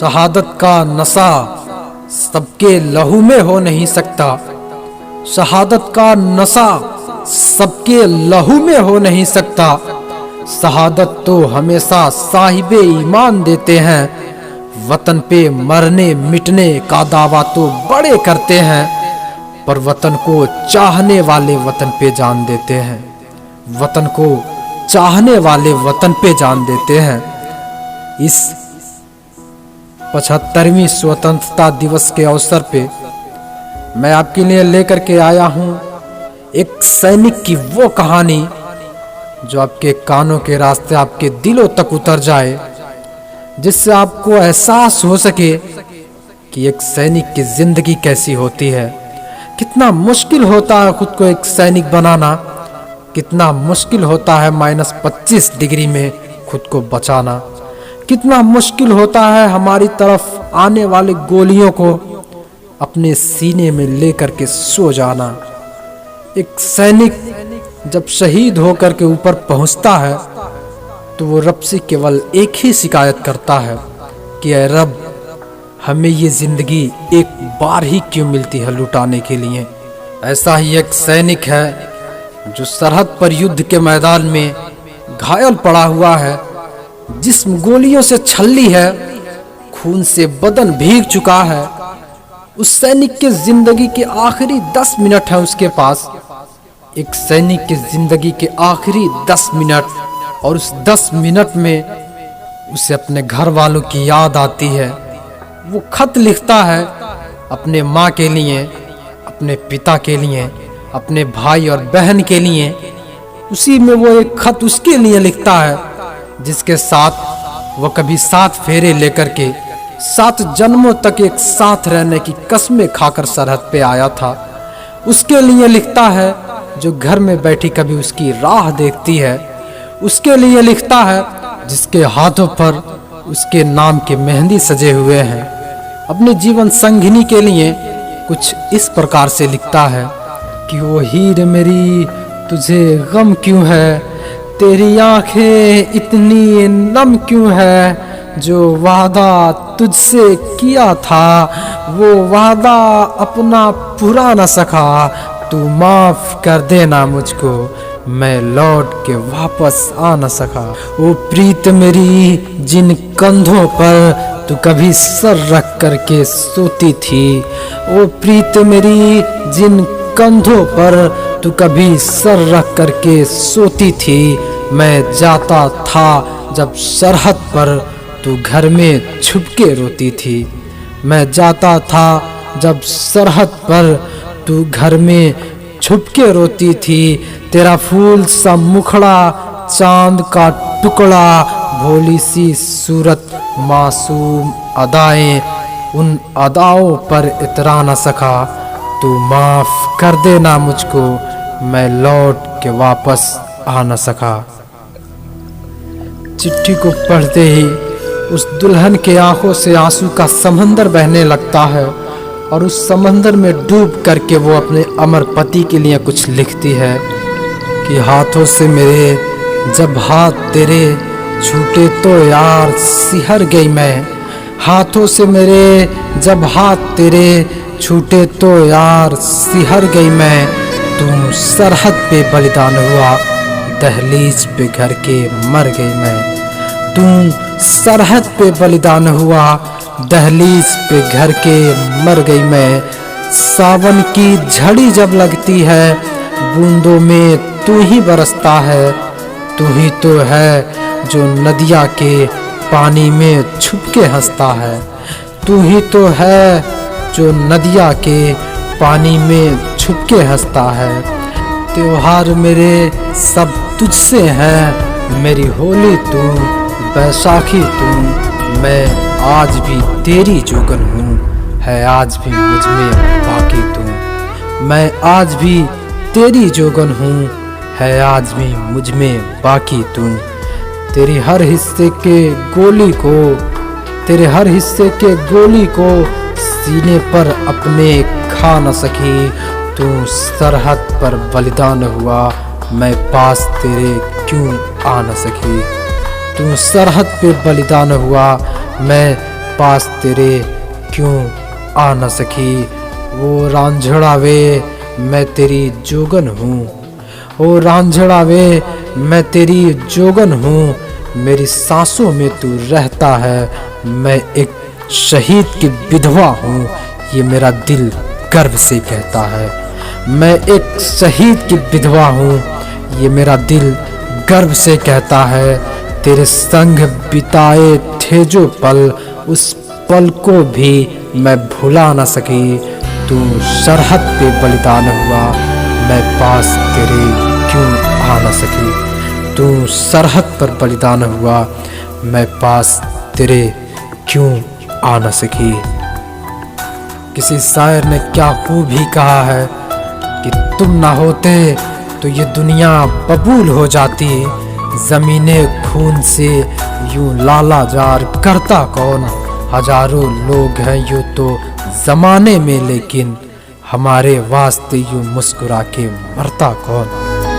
शहादत का नशा सबके लहू में हो नहीं सकता। शहादत का नशा सबके लहू में हो नहीं सकता। शहादत तो हमेशा साहिबे ईमान देते हैं। वतन पे मरने मिटने का दावा तो बड़े करते हैं, पर वतन को चाहने वाले वतन पे जान देते हैं। वतन को चाहने वाले वतन पे जान देते हैं। इस 75वीं स्वतंत्रता दिवस के अवसर पे मैं आपके लिए लेकर के आया हूं एक सैनिक की वो कहानी जो आपके कानों के रास्ते आपके दिलों तक उतर जाए, जिससे आपको एहसास हो सके कि एक सैनिक की जिंदगी कैसी होती है। कितना मुश्किल होता है खुद को एक सैनिक बनाना, कितना मुश्किल होता है -25 डिग्री में खुद को बचाना, कितना मुश्किल होता है हमारी तरफ आने वाले गोलियों को अपने सीने में लेकर के सो जाना। एक सैनिक जब शहीद होकर के ऊपर पहुंचता है तो वो रब से केवल एक ही शिकायत करता है कि ऐ रब, हमें ये जिंदगी एक बार ही क्यों मिलती है लुटाने के लिए। ऐसा ही एक सैनिक है जो सरहद पर युद्ध के मैदान में घायल पड़ा हुआ है, जिस्म गोलियों से छल्ली है, खून से बदन भीग चुका है। उस सैनिक के जिंदगी के आखिरी 10 मिनट है उसके पास। एक सैनिक की जिंदगी के आखिरी 10 मिनट, और उस 10 मिनट में उसे अपने घर वालों की याद आती है। वो खत लिखता है अपने माँ के लिए, अपने पिता के लिए, अपने भाई और बहन के लिए। उसी में वो एक खत उसके लिए लिखता है जिसके साथ वो कभी 7 फेरे लेकर के 7 जन्मों तक एक साथ रहने की कसमें खाकर सरहद पे आया था। उसके लिए लिखता है जो घर में बैठी कभी उसकी राह देखती है। उसके लिए लिखता है जिसके हाथों पर उसके नाम के मेहंदी सजे हुए हैं। अपने जीवन संगिनी के लिए कुछ इस प्रकार से लिखता है कि वो हीर मेरी तुझे गम क्यों है, तेरी आंखें इतनी नम क्यों है, जो वादा तुझसे किया था वो वादा अपना पूरा न सका, तू माफ कर देना मुझको, मैं लौट के वापस आ न सका। ओ प्रीत मेरी जिन कंधों पर तू कभी सर रख करके सोती थी, ओ प्रीत मेरी जिन कंधों पर तू कभी सर रख करके सोती थी, मैं जाता था जब सरहद पर तू घर में छुप के रोती थी। मैं जाता था जब सरहद पर तू घर में छुप के रोती थी। तेरा फूल सा मुखड़ा, चांद का टुकड़ा, भोली सी सूरत, मासूम अदाएं, उन अदाओं पर इतरा न सका, तू माफ कर देना मुझको, मैं लौट के वापस आ न सका। चिट्ठी को पढ़ते ही उस दुल्हन के आंखों से आंसू का समंदर बहने लगता है, और उस समंदर में डूब करके वो अपने अमर पति के लिए कुछ लिखती है कि हाथों से मेरे जब हाथ तेरे छूटे तो यार सिहर गई मैं, हाथों से मेरे जब हाथ तेरे छूटे तो यार सिहर गई मैं, तू सरहद पे बलिदान हुआ, दहलीज पे घर के मर गई मैं, तू सरहद पे बलिदान हुआ, दहलीज पे घर के मर गई मैं। सावन की झड़ी जब लगती है, बूंदों में तू ही बरसता है, तू ही तो है जो नदिया के पानी में छुप के हंसता है, तू ही तो है जो नदिया के पानी में छुप के हंसता है। त्योहार मेरे सब तुझसे हैं, मेरी होली तू, बैसाखी तू, मैं आज भी तेरी जोगन हूँ, है आज भी मुझ में बाकी तू, मैं आज भी तेरी जोगन हूँ, है आज भी मुझ में बाकी तू। तेरे हर हिस्से के गोली को, तेरे हर हिस्से के गोली को सीने पर अपने खा न सकी, तू सरहद पर बलिदान हुआ, मैं पास तेरे क्यों आ न सकी, तू सरहद पे बलिदान हुआ, मैं पास तेरे क्यों आ न सकी। वो रांझड़ा वे मैं तेरी जोगन हूँ, ओ रांझड़ा वे मैं तेरी जोगन हूँ। मेरी सांसों में तू रहता है, मैं एक शहीद की विधवा हूँ, ये मेरा दिल गर्व से कहता है। मैं एक शहीद की विधवा हूँ, ये मेरा दिल गर्व से कहता है। तेरे संग बिताए थे जो पल, उस पल को भी मैं भुला न सकी। तू सरहद पे बलिदान हुआ, मैं पास तेरे क्यों आ न सकी। तू सरहद पर बलिदान हुआ, मैं पास तेरे क्यों आ न सकी। किसी शायर ने क्या खूब ही कहा है कि तुम ना होते तो ये दुनिया बबूल हो जाती। ज़मीने खून से यूं लालाजार करता कौन। हजारों लोग हैं यूं तो ज़माने में, लेकिन हमारे वास्ते यूं मुस्कुरा के मरता कौन।